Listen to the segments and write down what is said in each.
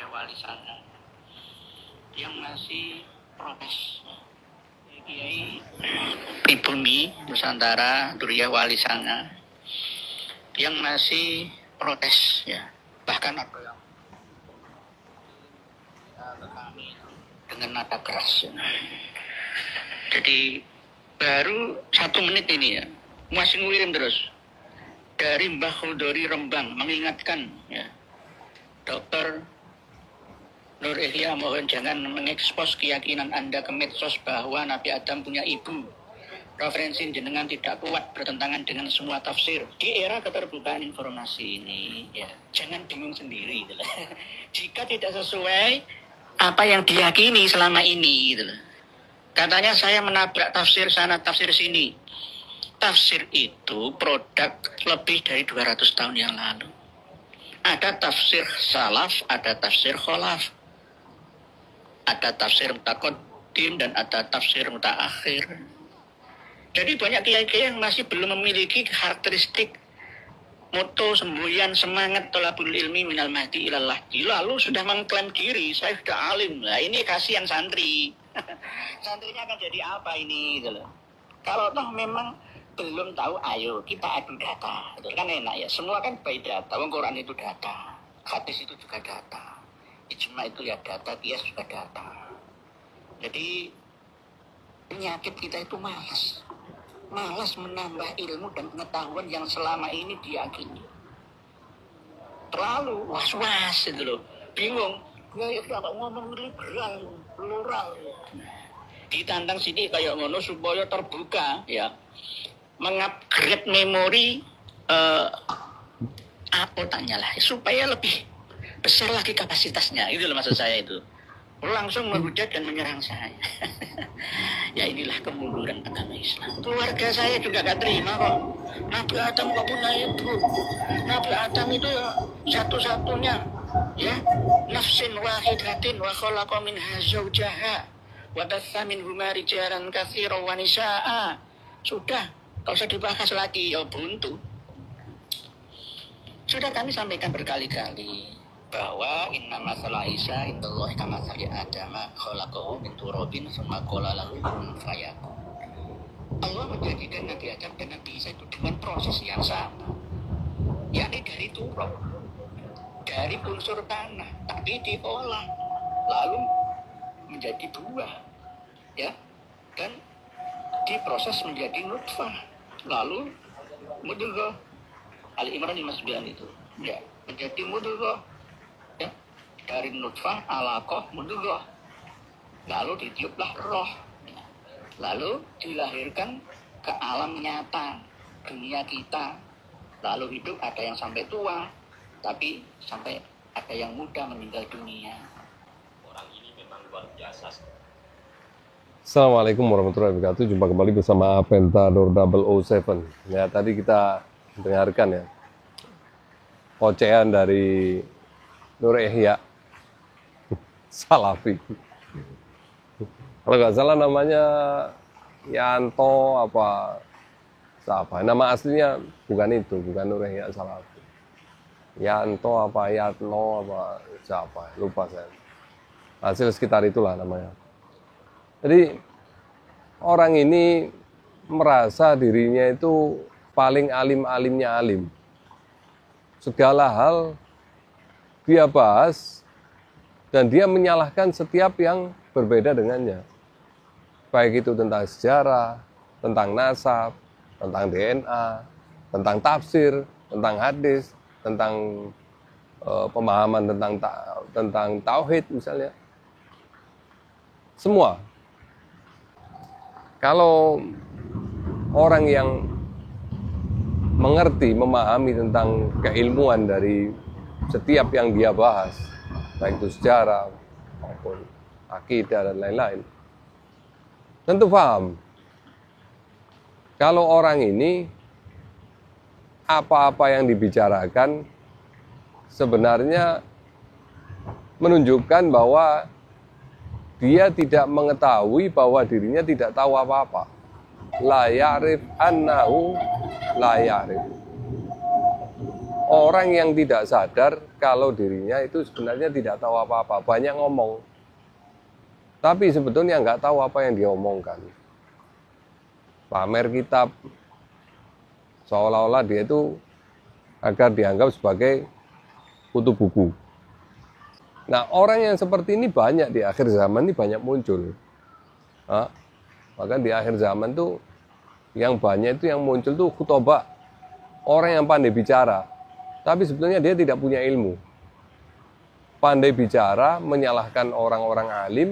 wali sana yang masih protes. Kiai pribumi Nusantara Duriyah Wali sana yang masih protes ya, bahkan ada yang ke kami dengan nada keras ya. Jadi baru 1 menit ini ya masih ngirim terus dari Mbah Khuldori Rembang mengingatkan ya, Dokter Nur Ihya, mohon jangan mengekspos keyakinan Anda ke medsos bahwa Nabi Adam punya ibu. Referensi jenengan tidak kuat, bertentangan dengan semua tafsir. Di era keterbukaan informasi ini, ya jangan bingung sendiri. Gitu lah. Jika tidak sesuai apa yang diyakini selama ini, gitu lah. Katanya saya menabrak tafsir sana, tafsir sini. Tafsir itu produk lebih dari 200 tahun yang lalu. Ada tafsir salaf, ada tafsir kholaf. Ada tafsir mutaqaddim dan ada tafsir mutaakhir. Jadi banyak kiai-kiai yang masih belum memiliki karakteristik moto semboyan semangat thalabul ilmi minal mahdi ilal lahdi. Lalu sudah mengklaim diri, saya sudah alim. Nah ini kasihan santri. Santrinya akan jadi apa ini gitu loh. Kalau toh memang belum tahu, ayo kita adu data. Itu kan enak ya. Semua kan by data. Quran itu data. Hadis itu juga data. Ijma itu ya data, qiyas juga data. Jadi penyakit kita itu malas. Malas menambah ilmu dan pengetahuan yang selama ini diyakini. Terlalu was-was itu loh. Bingung. Ya kalau ngomong liberal, plural. Ditantang sini kayak ngono supaya terbuka ya. Mengupgrade memori apa tanya lah supaya lebih besar lagi kapasitasnya, itu loh maksud saya itu. Langsung menghujat dan menyerang saya. Ya inilah kemunduran agama Islam. Keluarga saya juga gak terima kok. Nabi Adam gak punya ibu. Nabi Adam itu ya satu-satunya ya, nafsin wahidatin wa khalaqa minha zawjaha wa batha minhuma rijalan katsiran wa nisaa. Sudah, gak usah dibahas lagi, ya buntu. Sudah kami sampaikan berkali-kali bahwa inna masalah Isa indallahi kamatsali Adam khalaqahu min turabin tsumma qala lahu kun fayakun. Allah menjadikan Nabi Adam dan Nabi Isa itu dengan proses yang sama, yakni dari turab, dari unsur tanah, tapi diolah lalu menjadi buah ya, dan diproses menjadi nutfah lalu mudghah. Ali Imran 59 itu ya, menjadi mudghah ya, dari nutfah alaqah mudghah, lalu ditiuplah roh ya. Lalu dilahirkan ke alam nyata dunia kita, lalu hidup, ada yang sampai tua tapi sampai ada yang muda meninggal dunia. Orang ini memang luar biasa. Assalamualaikum warahmatullahi wabarakatuh. Jumpa kembali bersama Aventador 007. Ya, tadi kita dengarkan ya ocehan dari Nur Ihya Salafi. Kalau nggak salah namanya Yanto apa siapa? Nama aslinya bukan itu, bukan Nur Ihya Salafi. Yanto apa Yatno apa siapa? Lupa saya. Hasil sekitar itulah namanya. Jadi orang ini merasa dirinya itu paling alim-alimnya alim. Segala hal dia bahas dan dia menyalahkan setiap yang berbeda dengannya. Baik itu tentang sejarah, tentang nasab, tentang DNA, tentang tafsir, tentang hadis, tentang pemahaman tentang tauhid misalnya. Semua. Kalau orang yang mengerti, memahami tentang keilmuan dari setiap yang dia bahas, baik itu sejarah maupun akidah dan lain-lain, tentu paham kalau orang ini apa-apa yang dibicarakan sebenarnya menunjukkan bahwa dia tidak mengetahui bahwa dirinya tidak tahu apa-apa. La ya'rif annahu la ya'rif. orang yang tidak sadar kalau dirinya itu sebenarnya tidak tahu apa-apa, banyak ngomong. Tapi sebetulnya nggak tahu apa yang dia omongkan. Pamer kitab, seolah-olah dia itu agar dianggap sebagai kutu buku. Nah, orang yang seperti ini banyak di akhir zaman ini banyak muncul. Bahkan di akhir zaman tuh yang banyak itu yang muncul tuh khutbah, orang yang pandai bicara, tapi sebetulnya dia tidak punya ilmu. Pandai bicara, menyalahkan orang-orang alim,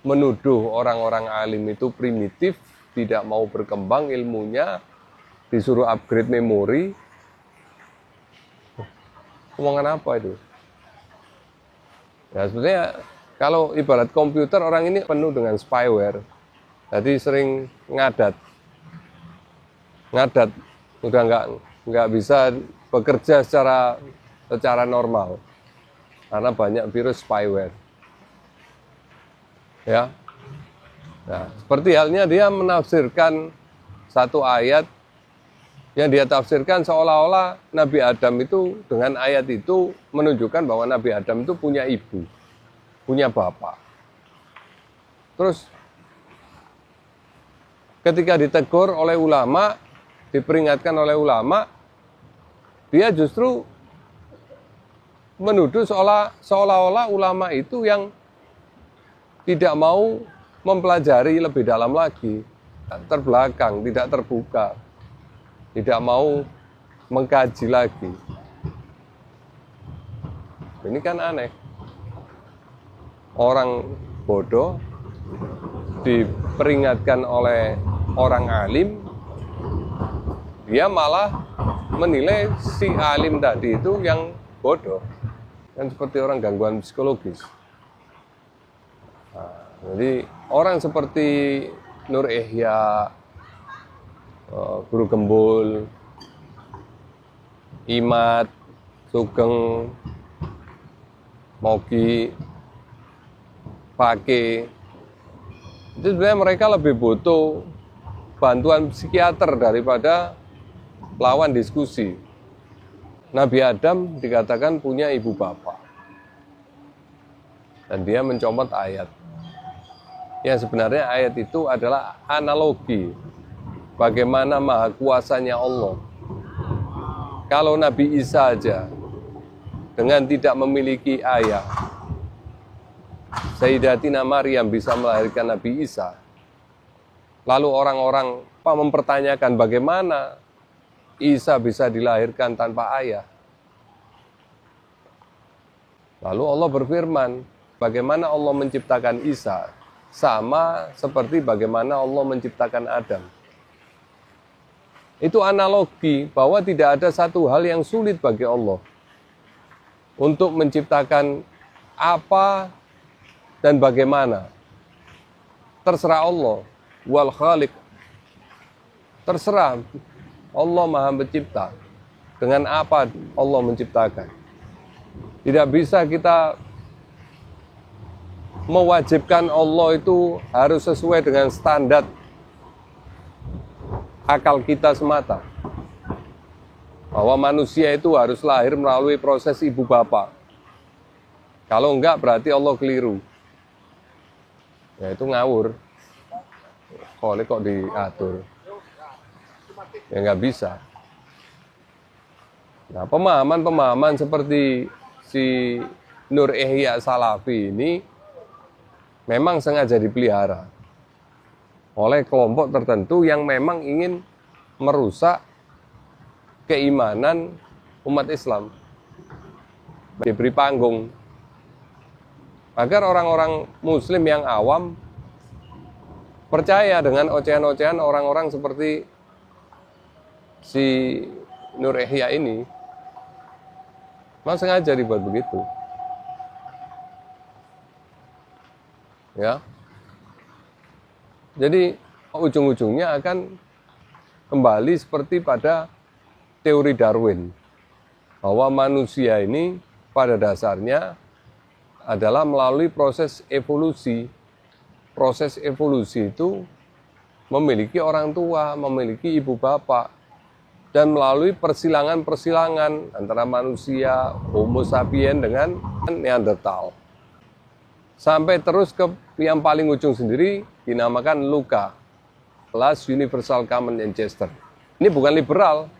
menuduh orang-orang alim itu primitif, tidak mau berkembang ilmunya, disuruh upgrade memori. Omongan apa itu? Ya sebetulnya kalau ibarat komputer, orang ini penuh dengan spyware. Jadi sering ngadat, udah nggak bisa bekerja secara normal karena banyak virus spyware. Ya, nah seperti halnya dia menafsirkan satu ayat yang dia tafsirkan seolah-olah Nabi Adam itu dengan ayat itu menunjukkan bahwa Nabi Adam itu punya ibu, punya bapak. Terus ketika ditegur oleh ulama, diperingatkan oleh ulama, dia justru menuduh seolah-olah ulama itu yang tidak mau mempelajari lebih dalam lagi, terbelakang, tidak terbuka, tidak mau mengkaji lagi. Ini kan aneh. Orang bodoh diperingatkan oleh orang alim, dia malah menilai si alim tadi itu yang bodoh. Kan seperti orang gangguan psikologis. Nah, jadi orang seperti Nur Ihya, Guru Gembul, Imat, Sugeng, Mogi, Pake, itu sebenarnya mereka lebih butuh bantuan psikiater daripada lawan diskusi. Nabi Adam dikatakan punya ibu bapak, dan dia mencomot ayat. Yang sebenarnya ayat itu adalah analogi bagaimana maha kuasanya Allah. Kalau Nabi Isa aja dengan tidak memiliki ayah, Sayyidatina Maryam bisa melahirkan Nabi Isa. Lalu orang-orang mempertanyakan bagaimana Isa bisa dilahirkan tanpa ayah. Lalu Allah berfirman, bagaimana Allah menciptakan Isa sama seperti bagaimana Allah menciptakan Adam. Itu analogi bahwa tidak ada satu hal yang sulit bagi Allah untuk menciptakan apa dan bagaimana. Terserah Allah, wal khaliq. Terserah Allah Maha Pencipta. Dengan apa Allah menciptakan. Tidak bisa kita mewajibkan Allah itu harus sesuai dengan standar akal kita semata. Bahwa manusia itu harus lahir melalui proses ibu bapak. Kalau enggak berarti Allah keliru. Ya itu ngawur. Kok diatur. Ya nggak bisa. Nah pemahaman-pemahaman seperti si Nur Ihya Salafi ini memang sengaja dipelihara oleh kelompok tertentu yang memang ingin merusak keimanan umat Islam. Diberi panggung agar orang-orang muslim yang awam percaya dengan ocehan-ocehan orang-orang seperti si Nur Ihya ini. Memang sengaja dibuat begitu. Ya. Jadi ujung-ujungnya akan kembali seperti pada teori Darwin, bahwa manusia ini pada dasarnya adalah melalui proses evolusi. Proses evolusi itu memiliki orang tua, memiliki ibu bapak. dan melalui persilangan-persilangan antara manusia Homo sapiens dengan Neanderthal. Sampai terus ke yang paling ujung sendiri dinamakan LUCA, Last Universal Common Ancestor. Ini bukan liberal,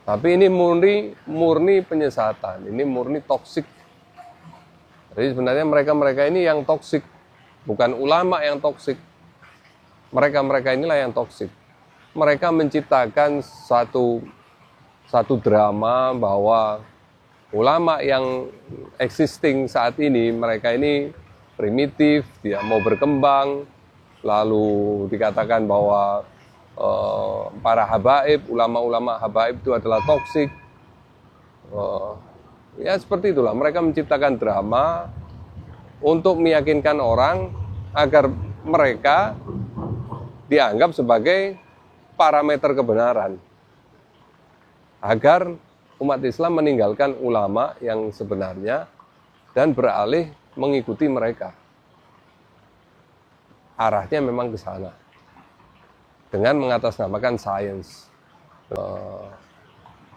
tapi ini murni penyesatan, ini murni toksik. Jadi sebenarnya mereka ini yang toksik, bukan ulama yang toksik. Mereka inilah yang toksik. Mereka menciptakan satu drama bahwa ulama yang existing saat ini, mereka ini primitif, tidak mau berkembang, lalu dikatakan bahwa para habaib, ulama-ulama habaib itu adalah toksik. Ya seperti itulah, mereka menciptakan drama untuk meyakinkan orang agar mereka dianggap sebagai parameter kebenaran, agar umat Islam meninggalkan ulama yang sebenarnya dan beralih mengikuti mereka. Arahnya memang ke sana dengan mengatasnamakan sains.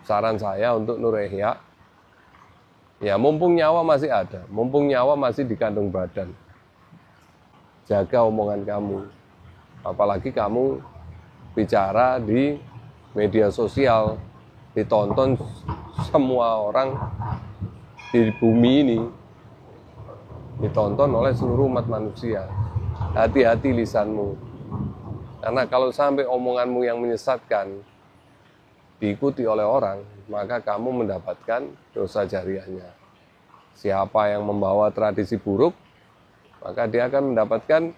Saran saya untuk Nur Ihya, ya mumpung nyawa masih ada, mumpung nyawa masih di kandung badan, jaga omongan kamu. Apalagi kamu bicara di media sosial, ditonton semua orang di bumi ini, ditonton oleh seluruh umat manusia. Hati-hati lisanmu, karena kalau sampai omonganmu yang menyesatkan diikuti oleh orang, maka kamu mendapatkan dosa jariahnya. Siapa yang membawa tradisi buruk, maka dia akan mendapatkan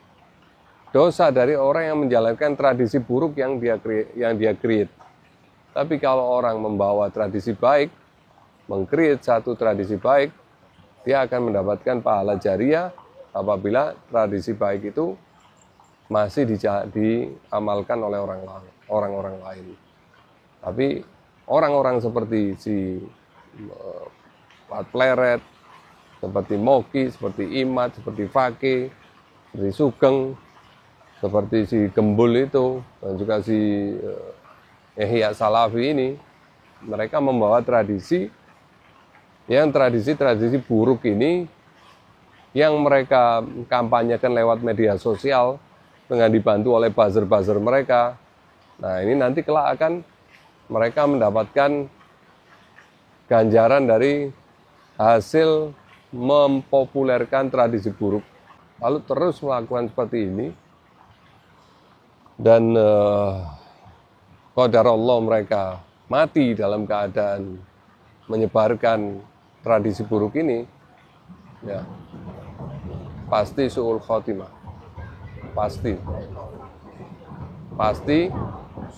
dosa dari orang yang menjalankan tradisi buruk yang dia create. Tapi kalau orang membawa tradisi baik, meng-create satu tradisi baik, dia akan mendapatkan pahala jariah apabila tradisi baik itu masih diamalkan oleh orang-orang lain. Tapi orang-orang seperti si Pat Pleret, seperti Moki, seperti Imad, seperti Fakih, seperti Sugeng, seperti si Gembul itu, dan juga si Ihya Salafi ini, mereka membawa tradisi buruk ini yang mereka kampanyekan lewat media sosial dengan dibantu oleh buzzer-buzzer mereka. Nah ini nanti kelak akan mereka mendapatkan ganjaran dari hasil mempopulerkan tradisi buruk, lalu terus melakukan seperti ini. Dan qadarullah mereka mati dalam keadaan menyebarkan tradisi buruk ini, ya pasti su'ul khotimah, pasti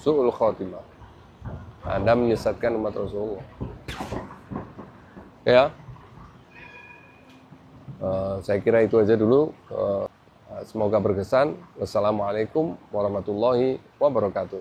su'ul khotimah. Anda menyesatkan umat Rasulullah. Ya, saya kira itu aja dulu. Semoga berkesan. Wassalamualaikum warahmatullahi wabarakatuh.